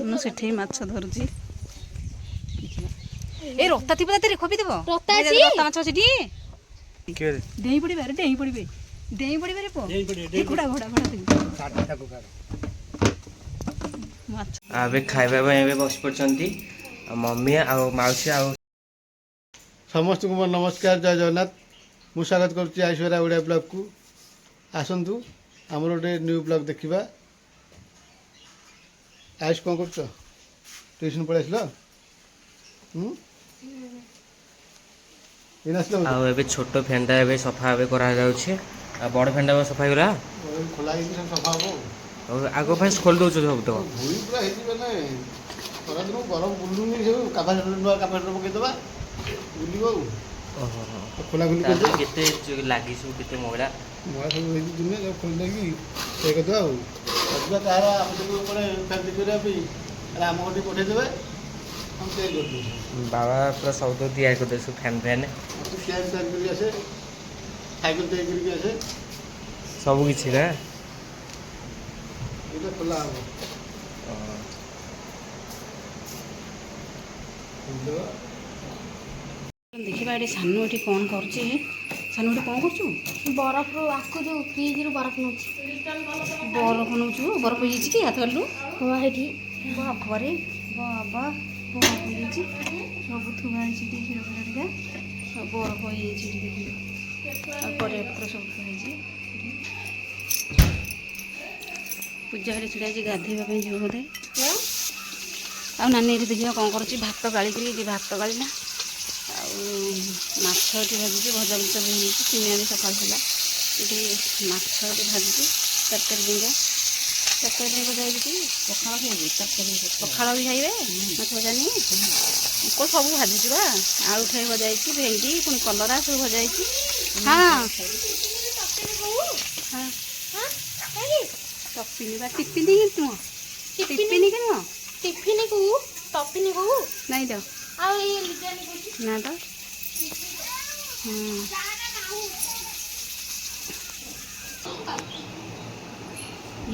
ମୁଁ ସେଠି ମାଛ ଧରୁଛି ଏ ରକ୍ତା ଥିବ ତାରେ ଖୋପି ଦେବ ରକ୍ତା ମାଛ ସେଠି ଡେଇଁ ପଡ଼ିବେ ଆରେ ଡେଇଁ ପଡ଼ିବେ ପୁଅ ଘୋଡ଼ା ଘୋଡ଼ା ଘୋଡ଼ା ମାଛ ଏବେ ଖାଇବା ପାଇଁ ଏବେ ବସି ପଡ଼ିଛନ୍ତି ମମ୍ମି ଆଉ ମାଉସୀ ଆଉ ସମସ୍ତଙ୍କୁ ମୋର ନମସ୍କାର ଜୟ ଜଗନ୍ନାଥ। ମୁଁ ସ୍ୱାଗତ କରୁଛି ଆଇଶ୍ୱର୍ଯ୍ୟା ଓଡ଼ିଆ ବ୍ଲଗ୍କୁ। ଆସନ୍ତୁ ଆମର ଗୋଟେ ନ୍ୟୁ ବ୍ଲଗ୍ ଦେଖିବା। ଆୟୁଷ କ'ଣ କରୁଛ? ଟ୍ୟୁସନ୍ ପଳେଇ ଆସିଲ? ଆଉ ଏବେ ଛୋଟ ଫ୍ୟାନ୍ଟା ଏବେ ସଫା ଏବେ କରାଯାଉଛି ଆଉ ବଡ଼ ଫ୍ୟାନ୍ଟା ସଫା ହେଇଗଲା ଖୋଲା ହେଇକି ସଫା ହବ ଆଉ ଆଗ ଫାଷ୍ଟ ଖୋଲି ଦେଉଛୁ ସବୁ ତ ଧୂଳି ପୁରା ହେଇଛି ମାନେ ଖରାଦିନ ଗରମ ବୁଲୁନି ସବୁ କାପାସିଟର ନୂଆ କାପାସିଟର ପକେଇଦେବା ବୁଲିବ ଆଉ ଓହୋ ଖୋଲା ଖୋଲି କେତେ ଲାଗି ସବୁ କେତେ ମଇଳା ମଇଳା ସବୁ ହେଇଛି ଦୁନିଆ ସବୁ ଖୋଲି ଦେଇକି ଇଏ କରିଦେବା ଆଉ ଆସିବା କାହାର ଆବଶ୍ୟକ ଉପରେ ଫ୍ୟାନ୍ କରିବା ପାଇଁ ହେଲେ ଆମ ଘରଠି ପଠେଇଦେବେ ଆମେ ତିଆରି କରିଦେବୁ। ବାବା ପୁରା ସବୁ ତିଆରି କରିଦେବେ ସବୁ ଫ୍ୟାନ୍ ତିଆରି କରିକି ଆସେ ସାଇକେଲ ତିଆରି କରିକି ଆସେ ସବୁ କିଛି ନା ଏଇଟା ଖୋଲା ହବ ଦେଖିବା ଏଠି ସାନୁ ଏଠି କ'ଣ କରୁଛି ସାନୁ ଏଠି କ'ଣ କରୁଛୁ ବରଫ ଆକୁ ଯେଉଁ ଫ୍ରିଜ୍ରୁ ବରଫ ନେଉଛି ବରଫ ନେଉଛୁ ବରଫ ହେଇଯାଇଛି କି ହାତ କାଟିଲୁ ହଁ ଏଠି ବାବାରେ ବାବା ବରଫ ହେଇଯାଇଛି ସବୁ ଥୁଆ ହେଇଛି ଟିକେ କ୍ଷୀର ଫିର ଟିକେ ସବୁ ବରଫ ହେଇଯାଇଛି ଏଠି ଦେଖିଲି ଆଉ ପରିବା ପତ୍ର ସବୁ ଥୁଆ ହେଇଛି ପୂଜା ହେଠି ଛିଡ଼ା ହେଇଛି ଗାଧୋଇବା ପାଇଁ ଯିବ ବୋଧେ ଆଉ ନାନୀ ଏଠି ଦେଖିବା କ'ଣ କରୁଛି ଭାତ ଗାଳିକିରି ଏଠି ଭାତ ଗାଳିଲା ଆଉ ମାଛ ଏଠି ଭାଜୁଛି ଭଜା ଭଜା ବି ହେଇଛି ଚିନିଆଣି ସକାଳୁ ଥିଲା ଏଠି ମାଛ ଏଠି ଭାଜୁଛି ତରକାରୀ ଦିଙ୍ଗା ତରକାରୀ ପାଇଁ ଭଜା ହେଇଛି ପଖାଳ ଖାଇବି ତରକାରୀ ପଖାଳ ବି ଖାଇବେ ମାଛ ଭଜା ନେଇ କେଉଁ ସବୁ ଭାଜୁଛି ବା ଆଳୁ ଖାଇ ଭଜା ହେଇଛି ଭେଣ୍ଡି ପୁଣି କଲରା ସବୁ ଭଜା ହେଇଛି ହଁ ଟପିନି ବା ଟିଫିନି ନୁହଁ ଟିଫିନି କି ନୁହଁ ଟିଫିନକୁ ଟଫିନକୁ ନାଇଁ ତ ଆଉ ଏଇ ନା ତ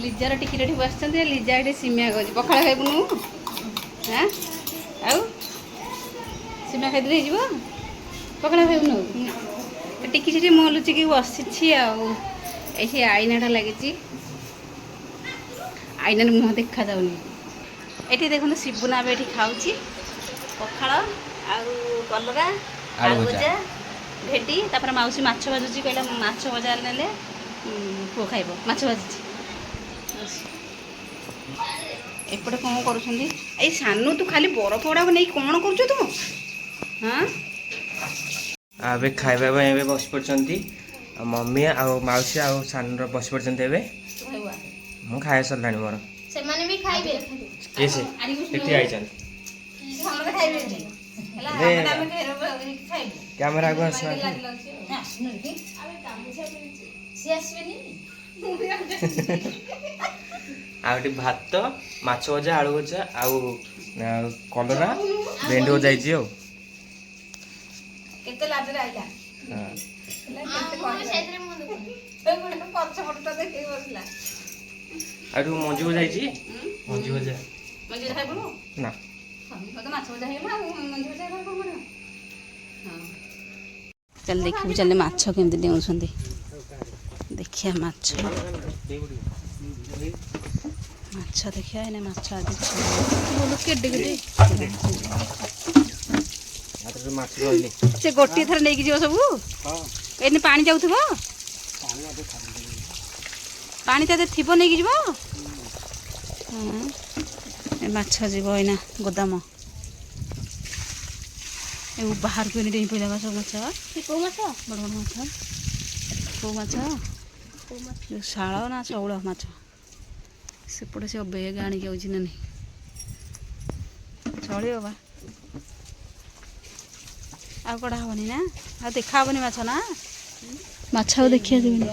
ଲିଜାର ଟିକିରେ ଏଠି ବସିଛନ୍ତି ଲିଜା ଏଠି ସିମିଆ କହୁଛି ପଖାଳ ଖାଇବୁନୁ ହାଁ ଆଉ ସିମିଆ ଖାଇଦେଲେ ହେଇଯିବ ପଖାଳ ଖାଇବୁନୁ ଟିକି ସେଠି ମୁହଁ ଲୁଚିକି ବସିଛି ଆଉ ଏଠି ଆଇନାଟା ଲାଗିଛି ଆଇନାରେ ମୁହଁ ଦେଖାଯାଉନି ଏଠି ଦେଖନ୍ତୁ ଶିବୁନା ଏବେ ଏଠି ଖାଉଛି ପଖାଳ ଆଉ କଲରା ଆଳୁ ଭଜା ଭେଣ୍ଡି ତାପରେ ମାଉସୀ ମାଛ ଭାଜୁଛି କହିଲା ମାଛ ଭଜା ନେଲେ ପୁଅ ଖାଇବ ମାଛ ଭାଜୁଛି ଏପଟେ କ'ଣ କରୁଛନ୍ତି ଏଇ ସାନୁ ତୁ ଖାଲି ବରଫ ଗୁଡ଼ାକୁ ନେଇ କ'ଣ କରୁଛୁ ତୁ ହଁ ଏବେ ଖାଇବା ପାଇଁ ଏବେ ବସି ପଡ଼ିଛନ୍ତି ମମ୍ମି ଆଉ ମାଉସୀ ଆଉ ସାନର ବସି ପଡ଼ିଛନ୍ତି ଏବେ ମୁଁ ଖାଇବା ସରିଲାଣି ମୋର ସେମାନେ ବି ଖାଇବେ କିଏ ସେ ଏଠି ଆଇଛନ୍ତି କ୍ୟାମେରା ଆଗ ଆସ ଆଉ ଏଠି ଭାତ ମାଛ ଭଜା ଆଳୁ ଭଜା ଆଉ କଲରା ଭେଣ୍ଡି ଭଜା ହେଇଛି ଆଉ କେତେ ଲାଜରେ ଆଇଲା ପଛପଟଟା ଦେଖେଇ ବସିଲା ଆଉ ଏଠୁ ମଞ୍ଜି ଭଜା ହେଇଛି ମଞ୍ଜି ଭଜା ମଞ୍ଜି ଖାଇବୁନୁ ନା ମାଛ ଭଜା ହେଇଗଲା ମଞ୍ଜି ଭଜା କ'ଣ କରିବ ଚାଲ ଦେଖିବୁ ଚାଲେ ମାଛ କେମିତି ଡେଉଁଛନ୍ତି ଦେଖିବା ମାଛ ଦେଖିବା ଏଇନା ମାଛ ଆଜି କେଡ଼େ କେଡ଼େ ସେ ଗୋଟିଏ ଥର ନେଇକି ଯିବ ସବୁ ଏଇନେ ପାଣି ଯାଉଥିବ ପାଣି ତା ଥିବ ନେଇକି ଯିବ ଏ ମାଛ ଯିବ ଏଇନା ଗୋଦାମ ଏ ବାହାରକୁ ଏନେ ଡେଇଁ ପଇଲା ସବୁ ମାଛ କୋଉ ମାଛ ବଡ଼ ବଡ଼ ମାଛ କୋଉ ମାଛ ଯେଉଁ ଶାଳ ନା ଶଉଳ ମାଛ ସେପଟେ ସେ ବେଗ ଆଣିକି ଆଉଛି ନା ନାହିଁ ଚଳିବ ବା ଆଉ କଡ଼ା ହେବନି ନା ଆଉ ଦେଖା ହେବନି ମାଛ ନା ମାଛ ଆଉ ଦେଖିବା ଯିବିନି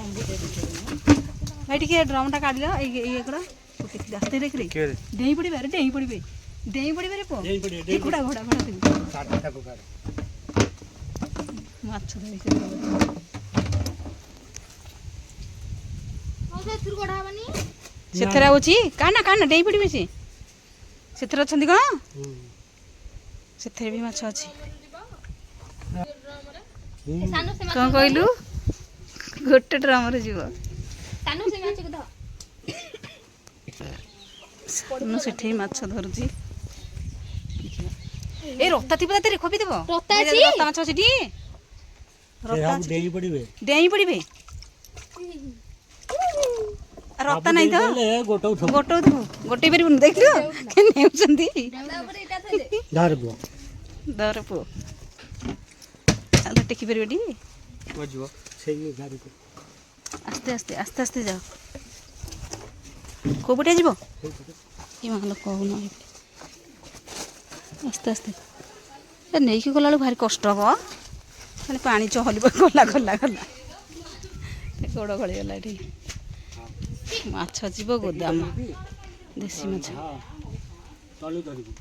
ଭାଇ ଟିକେ ଡ୍ରମ୍ଟା କାଢ଼ିଲ ଇଏ କର ରାସ୍ତାରେ ଦେଖିଲେ ଡେଇଁ ପଡ଼ିବେ ଆରେ ଡେଇଁ ପଡ଼ିବେ ରେ ପୁଅ ଘୋଡ଼ା ଘୋଡ଼ା ଘୋଡ଼ା ମାଛ ଧରିକି ସେଥିରେ ହେଉଛି କାଣା ଡେଇଁ ପଡ଼ିବେ ସେ ସେଥିରେ ଅଛନ୍ତି କ'ଣ ସେଥିରେ ବି ମାଛ ଅଛି ସାନୁ ସେ କ'ଣ କହିଲୁ ଗୋଟେ ଡ୍ରମରେ ଯିବ ସାନୁ ସେ ମାଛକୁ ଧର ମୁଁ ସେଠି ମାଛ ଧରୁଛି ଏ ରକ୍ତା ଥିବ ତାରେ ଖୋପି ଦେବ ରକ୍ତା ଅଛି? ରକ୍ତା ମାଛ ଅଛି ଟି ରକ୍ତା ଅଛି ଡେଇଁ ପଡ଼ିବେ ଡେଇଁ ପଡ଼ିବେ ରକ୍ତା ନାହିଁ ତ ଗୋଟଉଥିବ ଗୋଟଉଥିବୁ ଗୋଟେଇ ପାରିବୁନି ଦେଖିଲୁ କେ ନେଉଛନ୍ତି ଧର ପୁଅ ଦର ପୁଅ ଆଉ ଟେକି ପାରିବ ଟି ଯିବ ସେଇ ଗାଡ଼ିକୁ ଆସ୍ତେ ଆସ୍ତେ ଆସ୍ତେ ଆସ୍ତେ ଯାଅ କୋଉ ପଟେ ଯିବ କି ମାଲ କହୁନ ଆସ୍ତେ ଆସ୍ତେ ଏ ନେଇକି ଗଲାବେଳକୁ ଭାରି କଷ୍ଟ ହବ ମାନେ ପାଣି ଚହଲିବ ଗଲା ଗଲା ଗଲା ଗୋଡ଼ ଗଳିଗଲା ଏଠି ମାଛ ଯିବ ଗୋଦାମ ଦେଶୀ ମାଛ ତଳୁ ଧରିବୁ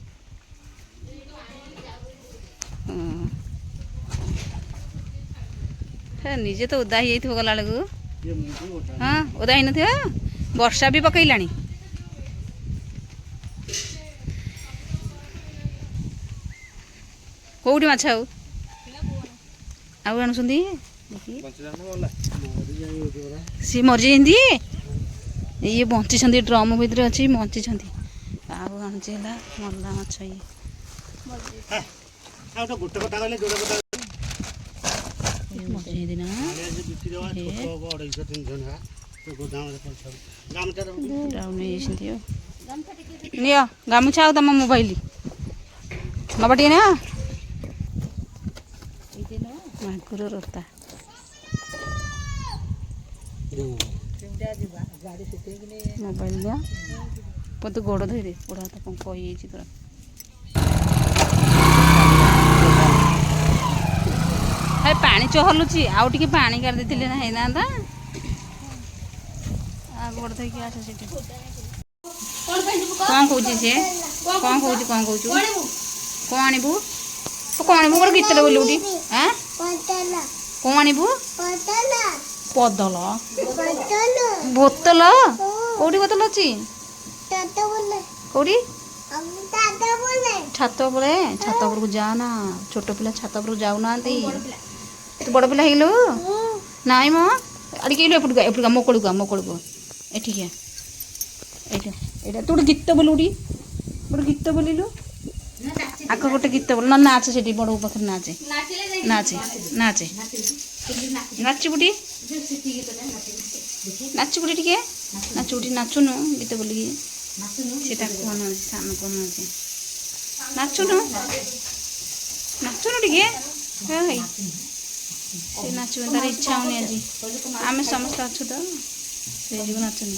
ହେ ନିଜେ ତ ଓଦା ହେଇଯାଇଥିବ ଗଲାବେଳକୁ ହଁ ଓଦା ହେଇନଥିବ ବର୍ଷା ବି ପକେଇଲାଣି କୋଉଠି ମାଛ ଆଉ ଆଣୁଛନ୍ତି ସିଏ ମରିଯାଇଛନ୍ତି ଇଏ ବଞ୍ଚିଛନ୍ତି ଡ୍ରମ୍ ଭିତରେ ଅଛି ବଞ୍ଚିଛନ୍ତି ଆଉ ଆଣୁଛି ହେଲା ମଲା ମାଛ ଇଏ ଆଉ ତ ଗୋଟେ କଥା କହିଲେ ଯୋଡ଼େ କଥା ମରିଯାଇଛନ୍ତି ନା ଅଢ଼େଇଶହ 300 ଟଙ୍କା ଗୋଦାମରେ ପଡ଼ିଥାଉ ଗାମୁଛାରେ ଡାଉନ୍ ନେଇଯାଇଛନ୍ତି ଆଉ ନିଅ ଗାମୁଛା ଆଉ ତମ ମୋବାଇଲ ନବା ଟିକେ ନା ମାଗୁର ରତା ମୋବାଇଲ ଦିଅ ତୁ ଗୋଡ଼ ଧୋଇଦେ ଗୋଡ଼ ହାତ ପଙ୍କ ହେଇଯାଇଛି ତୋର ପାଣି ଚହଲୁଛି ଆଉ ଟିକେ ପାଣି କାଢ଼ି ଦେଇଥିଲେ ନା ହେଇନାହାନ୍ତା ଗୋଡ଼ ଧୋଇକି ଆସ ସେଠି କ'ଣ କହୁଛି ସିଏ କ'ଣ କହୁଛୁ କ'ଣ ଆଣିବୁ କ'ଣ ଆଣିବୁ ଗୋଟେ ଗୀତଟେ ବୋଲି ଉଠି ଆଁ କ'ଣ ଆଣିବୁ ପଦଲ ବୋତଲ କୋଉଠି ବୋତଲ ଅଛି କୋଉଠି ଛାତ ଉପରକୁ ଯା ନା ଛୋଟ ପିଲା ଛାତ ଉପରକୁ ଯାଉନାହାନ୍ତି ତୁ ବଡ଼ ପିଲା ହେଇଗଲୁ ନାଇଁ ମ ଆଡ଼ିକି ଏପଟକୁ ମୋକଳକୁ ଏଠିକି ଏଇଟା ଏଇଟା ତୁ ଗୋଟେ ଗୀତ ବୋଲୁ ଗୋଟେ ଗୀତ ବୋଲିଲୁ ଆଗ ଗୋଟେ ଗୀତ ବୋଲ ନା ନାଚ ସେଠି ବଡ଼ ପାଖରେ ନାଚେ ନାଚିବୁଟି ଟିକେ ନାଚୁନୁ ଗୀତ ବୋଲିକି ସେଟା କଣ ସାନ କଣ ଅଛି ନାଚୁନୁ ଟିକେ ସେ ନାଚିବ ତାର ଇଚ୍ଛା ହଉନି ଆଜି ଆମେ ସମସ୍ତେ ଅଛୁ ତ ସେଇ ଯୋଗୁଁ ନାଚୁନି